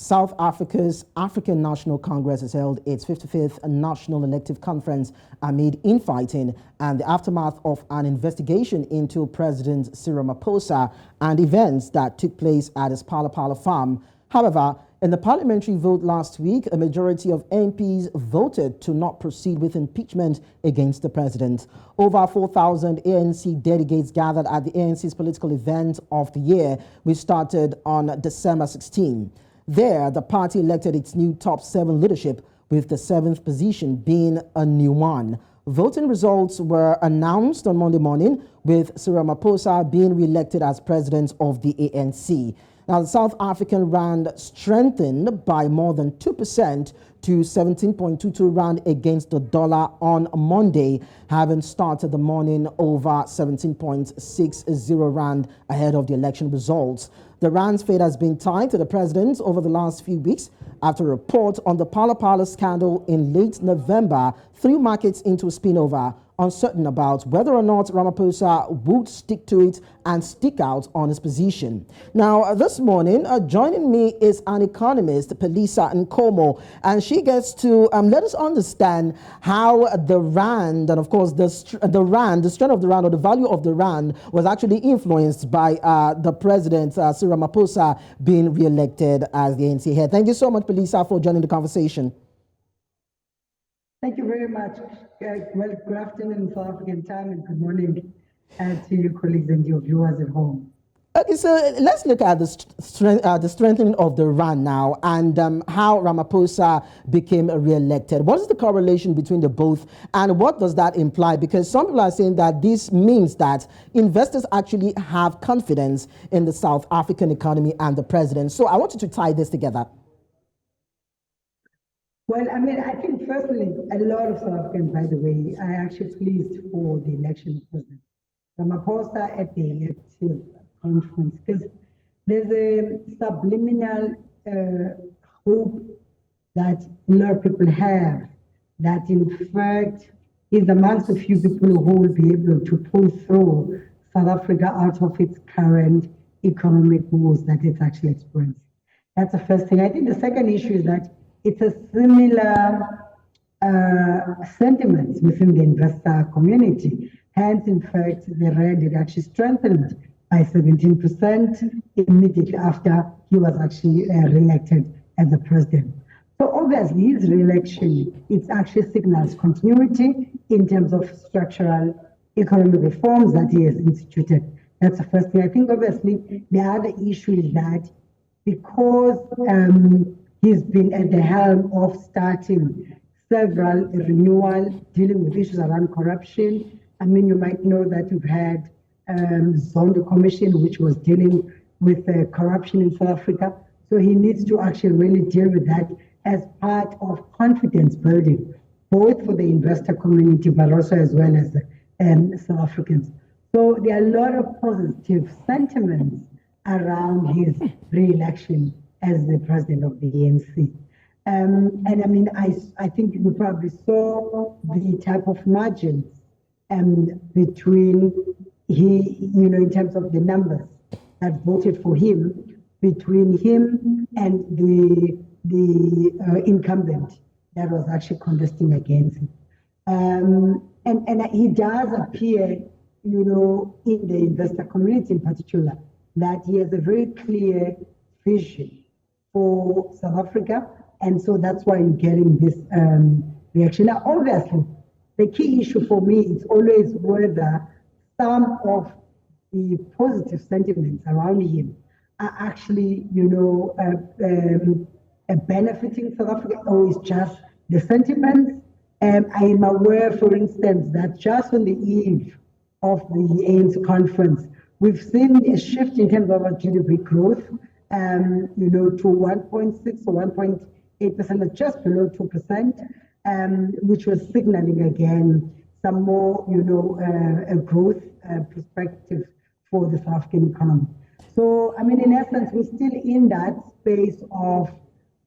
South Africa's African National Congress has held its 55th National Elective Conference amid infighting and the aftermath of an investigation into President Cyril Ramaphosa and events that took place at his Phala Phala farm. However, in the parliamentary vote last week, a majority of MPs voted to not proceed with impeachment against the president. Over 4,000 ANC delegates gathered at the ANC's political event of the year, which started on December 16. There, the party elected its new top 7 leadership, with the 7th position being a new one. Voting results were announced on Monday morning, with Cyril Ramaphosa being re-elected as president of the ANC. Now, the South African rand strengthened by more than 2% to 17.22 rand against the dollar on Monday, having started the morning over 17.60 rand ahead of the election results. The rand's fate has been tied to the president over the last few weeks after a report on the Phala Phala scandal in late November threw markets into a spin-over, uncertain about whether or not Ramaphosa would stick to it and stick out on his position. Now, this morning, joining me is an economist, Phelisa Nkomo, and she gets to let us understand how the rand, and of course the strength of the rand, or the value of the rand, was actually influenced by the president, Cyril Ramaphosa, being re-elected as the ANC head. Thank you so much, Phelisa, for joining the conversation. Thank you very much. Well, good afternoon South African time and good morning to your colleagues and your viewers at home. Okay, so let's look at the strengthening of the rand now and how Ramaphosa became re-elected. What is the correlation between the both and what does that imply? Because some people are saying that this means that investors actually have confidence in the South African economy and the president. So I want you to tie this together. Well, I mean, I think firstly, a lot of South Africans, by the way, are actually pleased for the election of President Ramaphosa at the elective conference, because there's a subliminal hope that a lot of people have that, in fact, is amongst a few people who will be able to pull through South Africa out of its current economic woes that it's actually experiencing. That's the first thing. I think the second issue is that it's a similar sentiment within the investor community. Hence, in fact, the rand had actually strengthened by 17% immediately after he was actually re-elected as the president. So obviously, his re-election, it actually signals continuity in terms of structural economic reforms that he has instituted. That's the first thing. I think obviously the other issue is that because he's been at the helm of starting several renewal, dealing with issues around corruption. I mean, you might know that we've had Zondo Commission, which was dealing with corruption in South Africa. So he needs to actually really deal with that as part of confidence building, both for the investor community, but also as well as South Africans. So there are a lot of positive sentiments around his re-election as the president of the ANC. And I mean, I think you probably saw the type of margins between in terms of the numbers that voted for him, between him and the incumbent that was actually contesting against him. And he does appear, in the investor community in particular, that he has a very clear vision for South Africa, and so that's why you're getting this reaction. Now, obviously, the key issue for me is always whether some of the positive sentiments around him are actually, benefiting South Africa, or is just the sentiments. I am aware, for instance, that just on the eve of the ANC conference, we've seen a shift in terms of our GDP growth, to 1.6 or 1.8%, just below 2%, which was signaling again some more, a growth perspective for the South African economy. So, I mean, in essence, we're still in that space of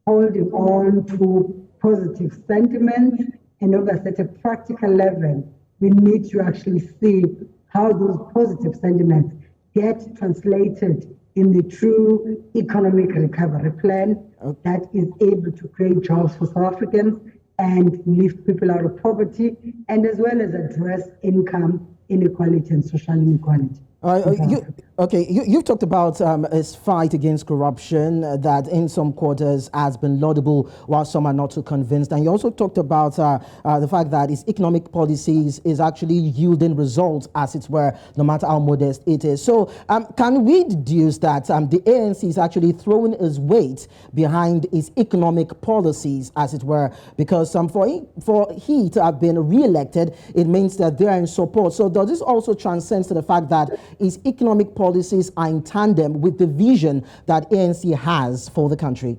holding on to positive sentiments, and obviously at a practical level, we need to actually see how those positive sentiments get translated in the true economic recovery plan that is able to create jobs for South Africans and lift people out of poverty, and as well as address income inequality and social inequality. You've talked about his fight against corruption that in some quarters has been laudable while some are not too convinced. And you also talked about the fact that his economic policies is actually yielding results, as it were, no matter how modest it is. So can we deduce that the ANC is actually throwing his weight behind his economic policies, as it were, because for he to have been re-elected, it means that they are in support. So does this also transcend to the fact that his economic policies are in tandem with the vision that ANC has for the country?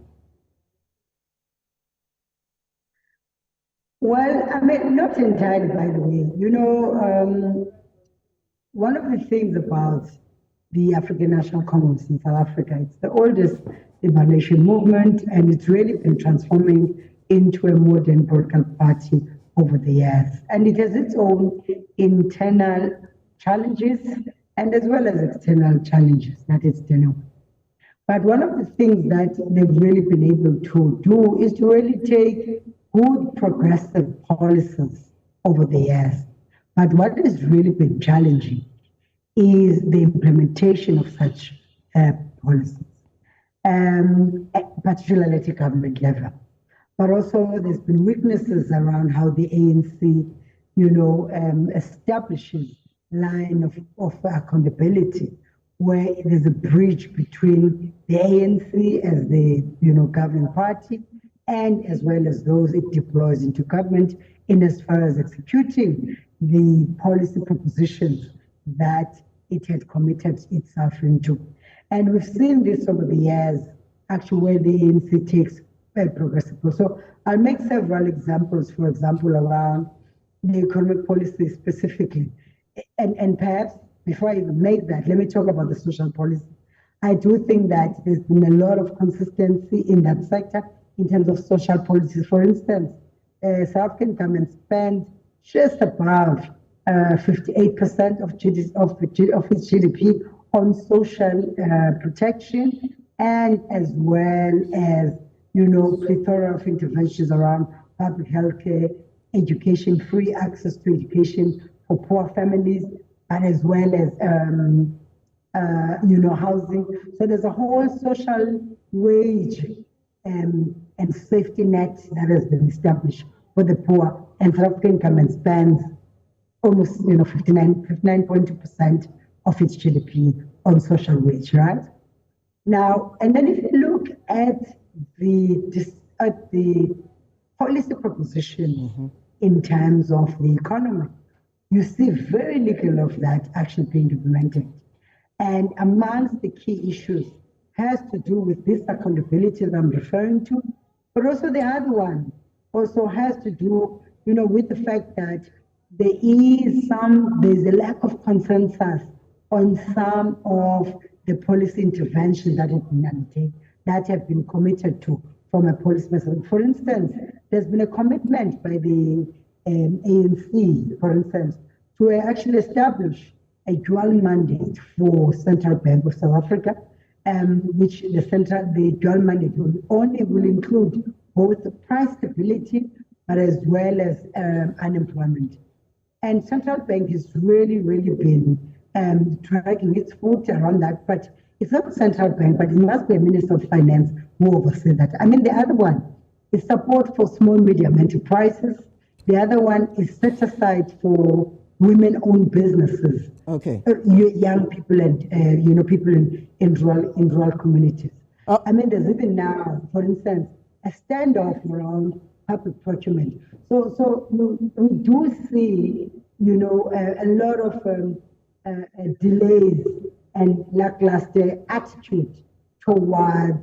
Well, I mean, not entirely, by the way. You know, one of the things about the African National Congress in South Africa, it's the oldest liberation movement, and it's really been transforming into a modern political party over the years. And it has its own internal challenges and as well as external challenges that it's dealing with. But one of the things that they've really been able to do is to really take good progressive policies over the years. But what has really been challenging is the implementation of such policies, particularly at the government level. But also there's been weaknesses around how the ANC, establishes line of accountability, where there's a bridge between the ANC as the governing party and as well as those it deploys into government in as far as executing the policy propositions that it had committed itself into. And we've seen this over the years, actually, where the ANC takes a progressive. So I'll make several examples, for example, around the economic policy specifically. And perhaps before I even make that, let me talk about the social policy. I do think that there's been a lot of consistency in that sector in terms of social policies. For instance, South African government spends just above 58% of its GDP on social protection, and as well as plethora of interventions around public health care, education, free access to education for poor families, and as well as housing. So there's a whole social wage and safety net that has been established for the poor, and South African government spends almost 59.2% of its GDP on social wage, right? Now, and then if you look at the policy proposition in terms of the economy, you see very little of that actually being implemented. And amongst the key issues has to do with this accountability that I'm referring to, but also the other one also has to do, with the fact that there's a lack of consensus on some of the policy interventions that have been undertaken, that have been committed to from a policy perspective. For instance, there's been a commitment by the ANC, for instance, to actually establish a dual mandate for Central Bank of South Africa, which the dual mandate will include both the price stability, but as well as unemployment. And Central Bank has really been dragging its foot around that, but it's not Central Bank, but it must be a Minister of Finance who oversees that. I mean, the other one is support for small, medium enterprises. The other one is set aside for women-owned businesses. Okay. Young people and people in rural communities. I mean, there's even now, for instance, a standoff around public procurement. So we do see, a lot of delays and lackluster attitude towards,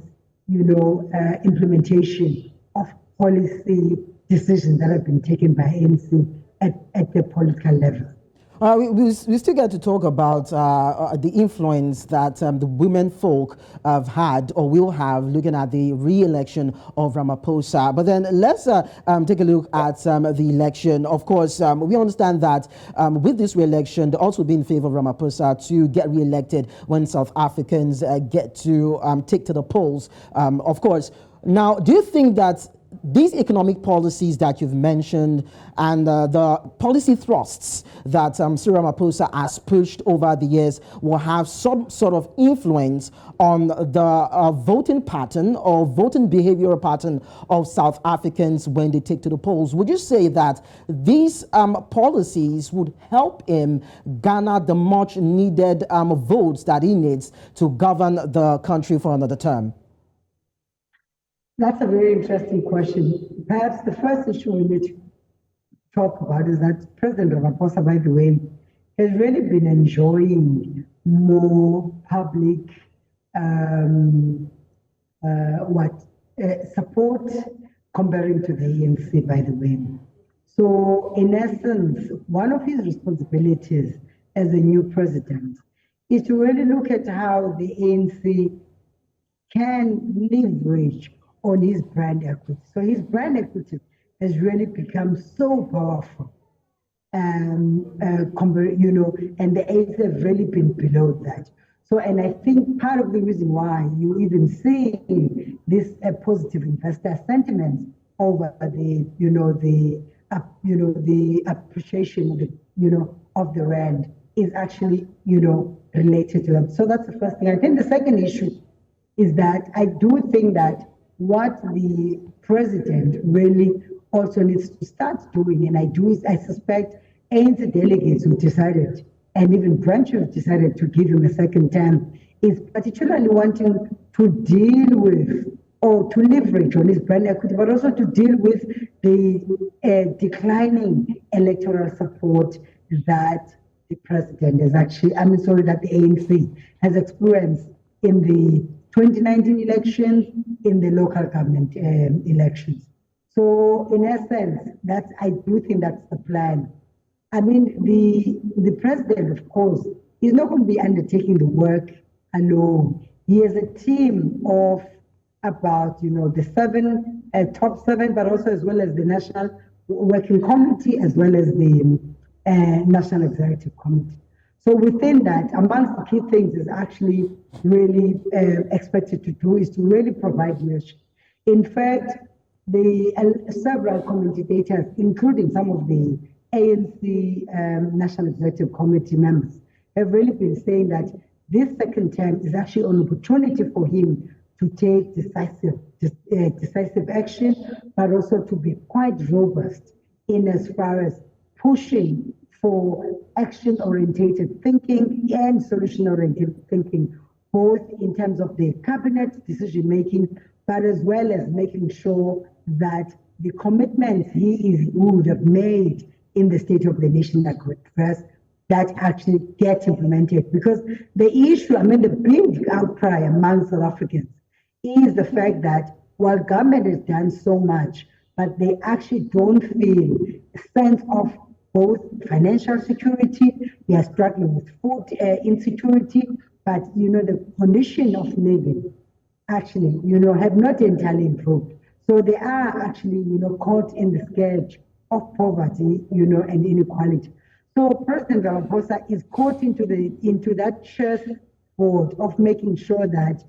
implementation of policy decisions that have been taken by ANC at the political level. We still get to talk about the influence that the women folk have had or will have looking at the re-election of Ramaphosa. But then let's take a look at the election. Of course, we understand that with this re-election, they also be in favor of Ramaphosa to get re-elected when South Africans get to take to the polls. Of course, Now, do you think that these economic policies that you've mentioned and the policy thrusts that Cyril Ramaphosa has pushed over the years will have some sort of influence on the voting pattern or voting behavioral pattern of South Africans when they take to the polls? Would you say that these policies would help him garner the much needed votes that he needs to govern the country for another term? That's a very interesting question. Perhaps the first issue we need to talk about is that President Ramaphosa, by the way, has really been enjoying more public support comparing to the ANC, by the way. So, in essence, one of his responsibilities as a new president is to really look at how the ANC can leverage on his brand equity. So his brand equity has really become so powerful, and the AIDS have really been below that. So, and I think part of the reason why you even see this positive investor sentiment over the appreciation of the rand is actually related to that. So that's the first thing. I think the second issue is that I do think that what the president really also needs to start doing, and I suspect ANC delegates who decided, and even branches decided to give him a second term, is particularly wanting to deal with or to leverage on his brand equity, but also to deal with the declining electoral support that the president has that the ANC has experienced in the 2019 elections, in the local government elections. So in essence, I do think that's the plan. I mean, the president, of course, is not going to be undertaking the work alone. He has a team of about, the top seven, but also as well as the National Working Committee, as well as the National Executive Committee. So within that, amongst the key things is actually really expected to do is to really provide leadership. In fact, the several commentators, including some of the ANC National Executive Committee members, have really been saying that this second term is actually an opportunity for him to take decisive action, but also to be quite robust in as far as pushing for action-orientated thinking and solution-oriented thinking, both in terms of the cabinet decision-making, but as well as making sure that the commitments he would have made in the State of the Nation address that actually get implemented. Because the issue, the big outcry among South Africans is the fact that while government has done so much, but they actually don't feel a sense of both financial security, they are struggling with food insecurity, but the condition of living actually have not entirely improved. So they are actually caught in the scourge of poverty and inequality. So President Ramaphosa is caught into that chessboard of making sure that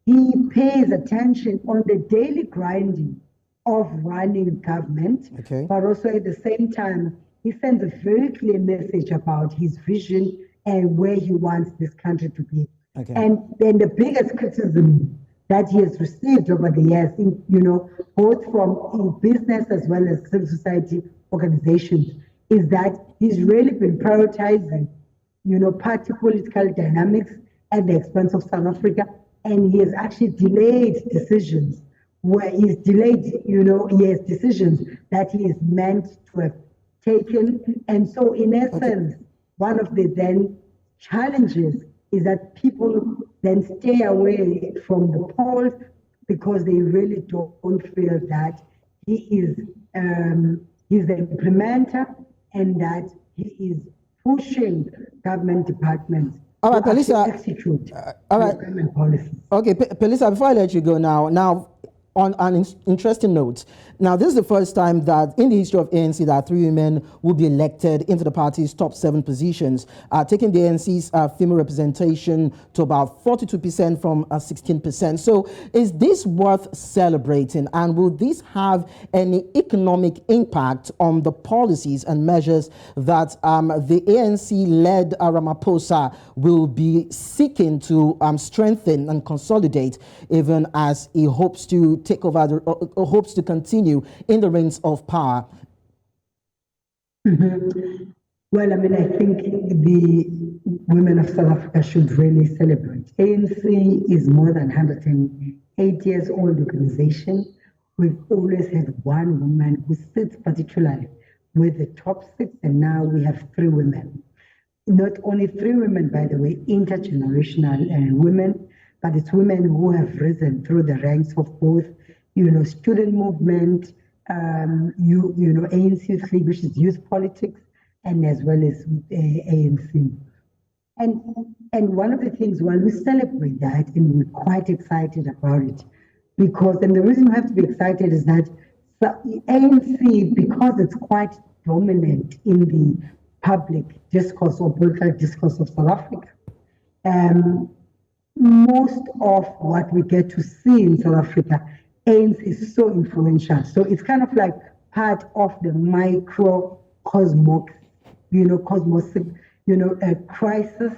he pays attention on the daily grinding of running government, okay, but also at the same time he sends a very clear message about his vision and where he wants this country to be. Okay. And then the biggest criticism that he has received over the years, both from business as well as civil society organizations, is that he's really been prioritizing, party political dynamics at the expense of South Africa, and he has actually delayed decisions where he has decisions that he is meant to have taken. And so in essence, one of the then challenges is that people then stay away from the polls because they really don't feel that he's the implementer and that he is pushing government departments to Phelisa, execute government policies. Okay, Phelisa, before I let you go now on an interesting note, now this is the first time that in the history of ANC that 3 women will be elected into the party's top 7 positions, taking the ANC's female representation to about 42% from 16%. So is this worth celebrating, and will this have any economic impact on the policies and measures that the ANC-led Ramaphosa will be seeking to strengthen and consolidate, even as he hopes to take over, hopes to continue in the reins of power? Mm-hmm. Well, I mean, I think the women of South Africa should really celebrate. ANC is more than 108 years old organization. We've always had one woman who sits particularly with the top 6, and now we have 3 women. Not only 3 women, by the way, intergenerational women, but it's women who have risen through the ranks of both, student movement, ANC Youth League, which is youth politics, and as well as ANC. And one of the things, while we celebrate that, and we're quite excited about it, and the reason we have to be excited is that the ANC, because it's quite dominant in the public discourse or political discourse of South Africa, most of what we get to see in South Africa, ANC is so influential. So it's kind of like part of the cosmos, crisis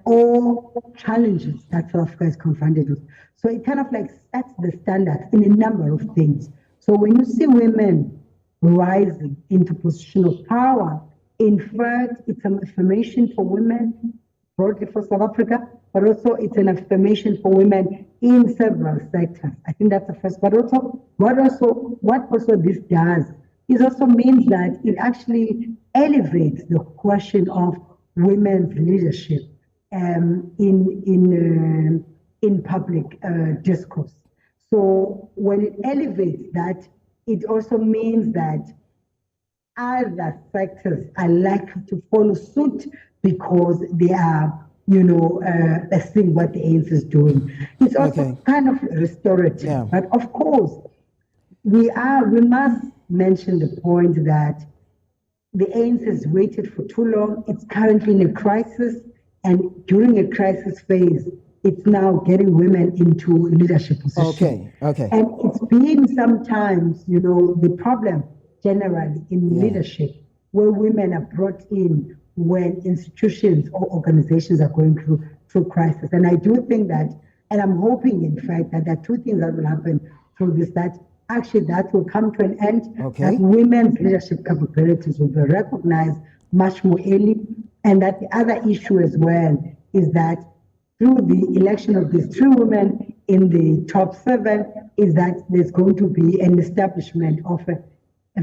or challenges that South Africa is confronted with. So it kind of like sets the standard in a number of things. So when you see women rising into position of power, in fact, it's an affirmation for women, broadly for South Africa, but also it's an affirmation for women in several sectors. I think that's the first. But also, what this does is also means that it actually elevates the question of women's leadership in public discourse. So when it elevates that, it also means that other sectors are likely to follow suit because they are, seeing what the ANC is doing. It's also kind of restorative. But of course, we must mention the point that the ANC has waited for too long. It's currently in a crisis, and during a crisis phase, it's now getting women into leadership positions. Okay. And it's been sometimes, the problem generally in leadership, where women are brought in when institutions or organizations are going through crisis. And I do think that, and I'm hoping, in fact, that there are 2 things that will happen through this, that actually that will come to an end, that women's leadership capabilities will be recognized much more early, and that the other issue as well is that through the election of these 3 women in the top 7, is that there's going to be an establishment of a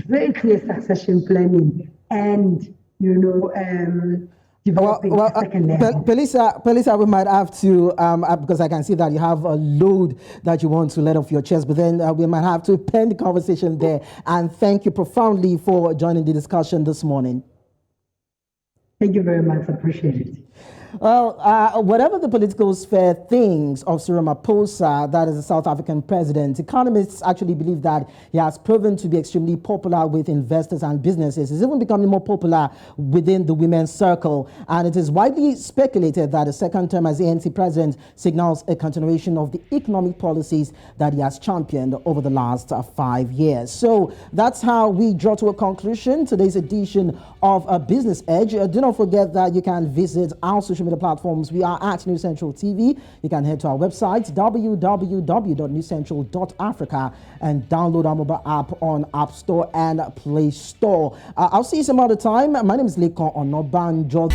very clear succession planning and, developing a second level. Phelisa, we might have to, because I can see that you have a load that you want to let off your chest, but then we might have to pen the conversation there. And thank you profoundly for joining the discussion this morning. Thank you very much. I appreciate it. Well, whatever the political sphere thinks of Cyril Ramaphosa, that is the South African president, economists actually believe that he has proven to be extremely popular with investors and businesses. He's even becoming more popular within the women's circle. And it is widely speculated that a second term as ANC president signals a continuation of the economic policies that he has championed over the last 5 years. So that's how we draw to a conclusion today's edition of Business Edge. Do not forget that you can visit our social media platforms. We are at News Central TV. You can head to our website, www.newscentral.africa, and download our mobile app on App Store and Play Store. I'll see you some other time. My name is Lekan Onobanjo.